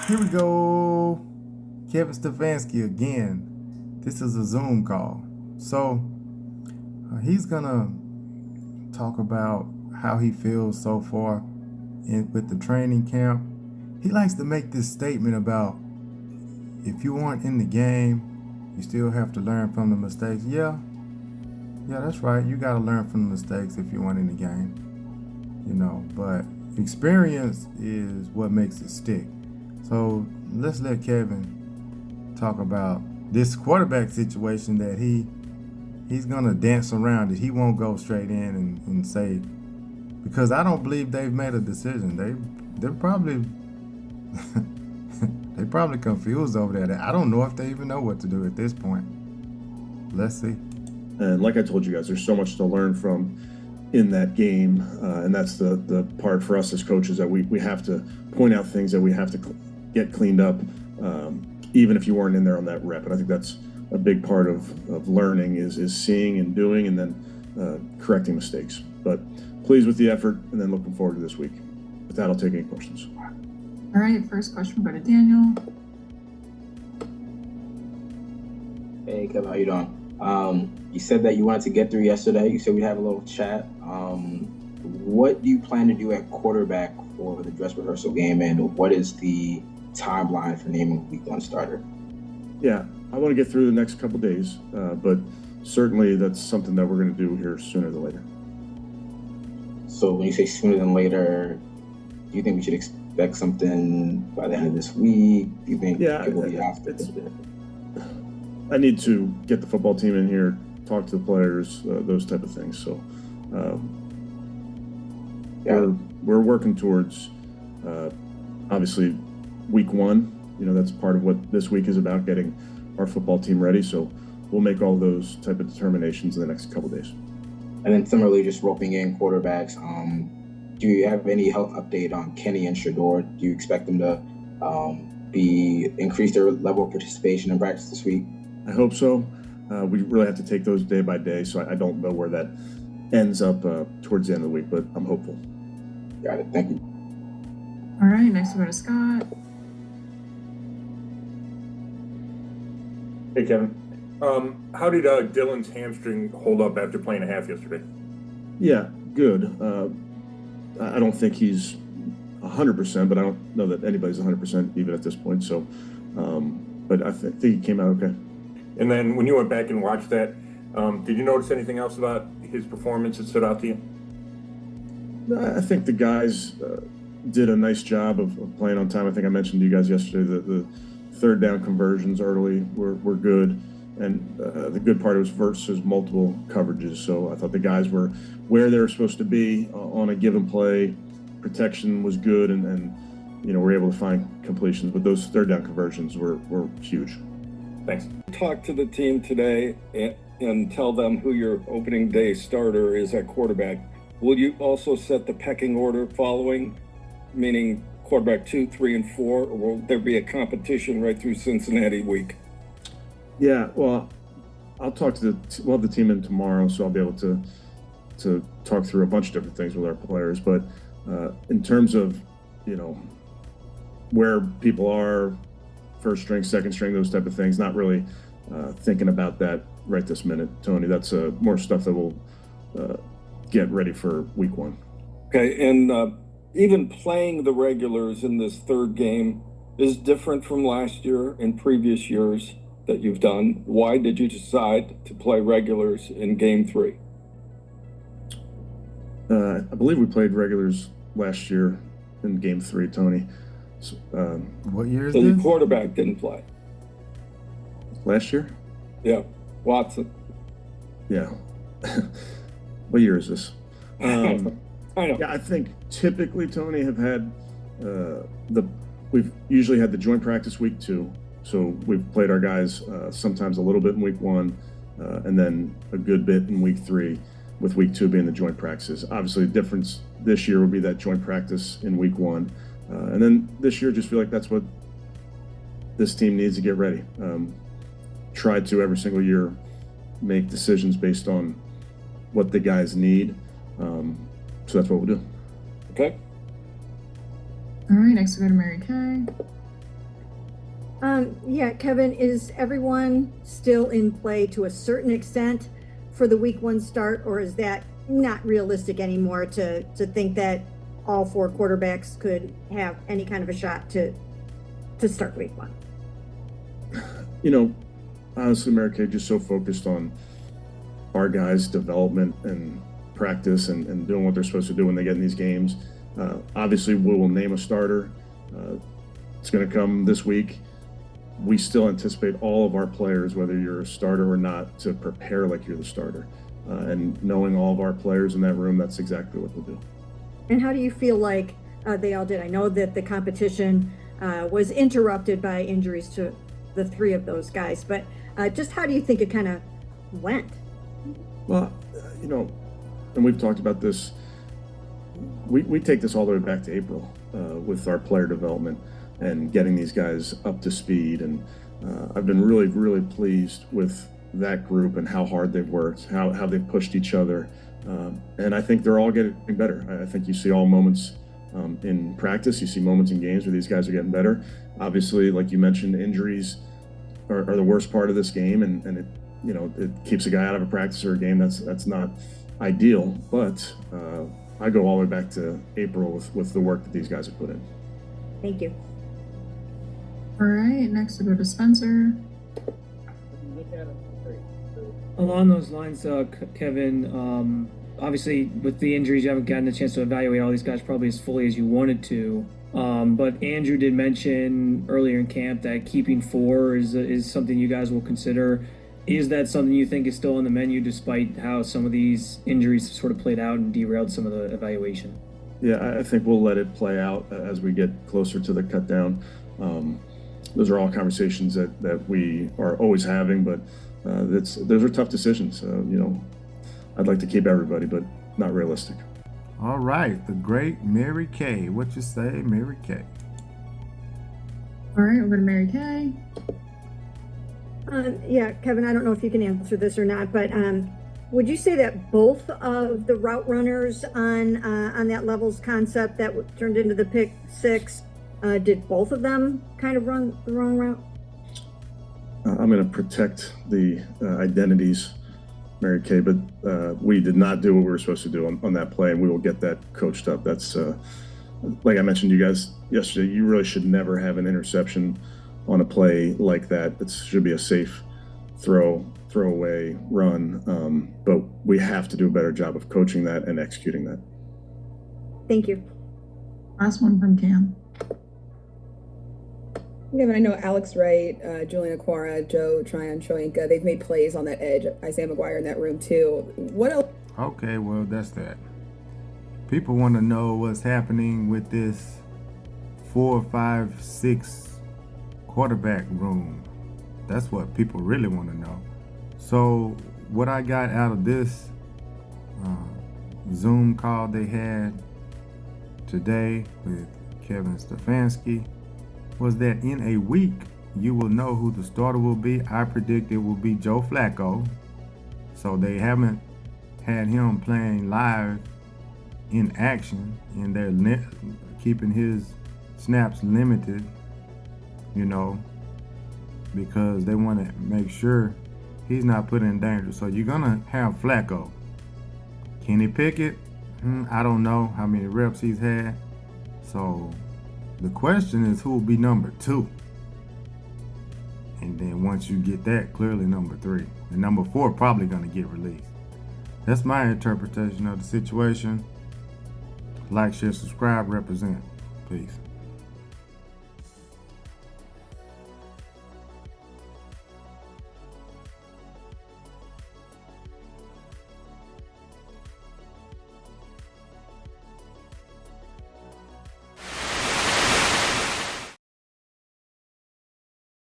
Here we go. Kevin Stefanski again. This is a Zoom call. So he's going to talk about how he feels so far with the training camp. He likes to make this statement about if you weren't in the game, you still have to learn from the mistakes. Yeah, that's right. You got to learn from the mistakes if you weren't in the game, but experience is what makes it stick. So let's let Kevin talk about this quarterback situation that he's gonna dance around it. He won't go straight in and say, because I don't believe they've made a decision. They're probably they probably confused over that. I don't know if they even know what to do at this point. Let's see. And like I told you guys, there's so much to learn from in that game, and that's the part for us as coaches that we have to point out things that we have to get cleaned up, even if you weren't in there on that rep. And I think that's a big part of learning is seeing and doing and then correcting mistakes. But pleased with the effort and then looking forward to this week. With that, I'll take any questions. All right, first question go to Daniel. Hey, Kevin, how you doing? You said that you wanted to get through yesterday. You said we'd have a little chat. What do you plan to do at quarterback for the dress rehearsal game, and what is the timeline for naming week one starter? Yeah, I want to get through the next couple days, but certainly that's something that we're going to do here sooner than later. So when you say sooner than later, do you think we should expect something by the end of this week? Do you think it will be after? I need to get the football team in here, talk to the players, those type of things. So we're working towards obviously week one. That's part of what this week is about, getting our football team ready. So we'll make all those type of determinations in the next couple of days. And then similarly, just roping in quarterbacks, do you have any health update on Kenny and Shador? Do you expect them to increase their level of participation in practice this week? I hope so. We really have to take those day by day, so I don't know where that ends up towards the end of the week, but I'm hopeful. Got it. Thank you. All right, next we go to Scott. Hey, Kevin. How did Dylan's hamstring hold up after playing a half yesterday? Yeah, good. I don't think he's 100%, but I don't know that anybody's 100% even at this point. So, but I think he came out okay. And then when you went back and watched that, did you notice anything else about his performance that stood out to you? I think the guys did a nice job of playing on time. I think I mentioned to you guys yesterday that the third down conversions early were good. And the good part was versus multiple coverages. So I thought the guys were where they were supposed to be on a given play. Protection was good, and we're able to find completions. But those third down conversions were huge. Thanks. Talk to the team today and tell them who your opening day starter is at quarterback. Will you also set the pecking order following, meaning quarterback 2, 3, and 4, or will there be a competition right through Cincinnati week? Yeah, well, I'll talk to we'll have the team in tomorrow, so I'll be able to talk through a bunch of different things with our players. But in terms of where people are, first string, second string, those type of things, not really thinking about that right this minute, Tony. That's more stuff that we'll get ready for week one. Okay, and even playing the regulars in this third game is different from last year and previous years that you've done. Why did you decide to play regulars in game 3? I believe we played regulars last year in game 3, Tony. So, what year is so this? the quarterback didn't play. Last year? Yeah, Watson. Yeah. What year is this? I know. Yeah, I think typically, Tony, have had we've usually had the joint practice week 2. So we've played our guys sometimes a little bit in week 1, and then a good bit in week 3, with week 2 being the joint practices. Obviously, the difference this year will be that joint practice in week 1. And then this year, just feel like that's what this team needs to get ready. Try to every single year make decisions based on what the guys need. So that's what we'll do. Okay. All right, next we go to Mary Kay. Yeah, Kevin, is everyone still in play to a certain extent for the week 1 start, or is that not realistic anymore to think that all 4 quarterbacks could have any kind of a shot to start week 1? You know, honestly, Mary Kay, just so focused on our guys' development and practice and doing what they're supposed to do when they get in these games. Obviously, we will name a starter. It's going to come this week. We still anticipate all of our players, whether you're a starter or not, to prepare like you're the starter. And knowing all of our players in that room, that's exactly what we'll do. And how do you feel like they all did? I know that the competition was interrupted by injuries to the 3 of those guys, but just how do you think it kind of went? Well, you know, and we've talked about this, we take this all the way back to April with our player development and getting these guys up to speed. And I've been really, really pleased with that group and how hard they've worked, how they've pushed each other. And I think they're all getting better. I think you see all moments in practice, you see moments in games where these guys are getting better. Obviously, like you mentioned, injuries are the worst part of this game, and it, you know, it keeps a guy out of a practice or a game. That's not ideal, but I go all the way back to April with the work that these guys have put in. Thank you. All right, next we'll go to Spencer. Along those lines, Kevin, obviously with the injuries, you haven't gotten a chance to evaluate all these guys probably as fully as you wanted to. But Andrew did mention earlier in camp that keeping 4 is something you guys will consider. Is that something you think is still on the menu despite how some of these injuries sort of played out and derailed some of the evaluation? Yeah, I think we'll let it play out as we get closer to the cut down. Those are all conversations that we are always having, but those are tough decisions. You know, I'd like to keep everybody, but not realistic. All right, the great Mary Kay. What you say, Mary Kay? All right, we'll go to Mary Kay. Yeah, Kevin, I don't know if you can answer this or not, but would you say that both of the route runners on that levels concept that turned into the pick 6, did both of them kind of run the wrong route? I'm going to protect the identities, Mary Kay, but we did not do what we were supposed to do on that play, and we will get that coached up. That's like I mentioned to you guys yesterday, you really should never have an interception on a play like that. It should be a safe throwaway run, but we have to do a better job of coaching that and executing that. Thank you. Last one from Cam. Yeah, but I know Alex Wright, Julian Aquara, Joe Tryon, Shoyinka, they've made plays on that edge. Isaiah McGuire in that room too. What else? Okay, well, that's that. People want to know what's happening with this 4, 5, 6 quarterback room. That's what people really want to know. So what I got out of this Zoom call they had today with Kevin Stefanski was that in a week, you will know who the starter will be. I predict it will be Joe Flacco. So they haven't had him playing live in action, and they're keeping his snaps limited, you know, because they want to make sure he's not put in danger. So you're going to have Flacco. Kenny Pickett, I don't know how many reps he's had. So the question is who will be number 2? And then once you get that, clearly number 3. And number 4 probably going to get released. That's my interpretation of the situation. Like, share, subscribe, represent. Peace.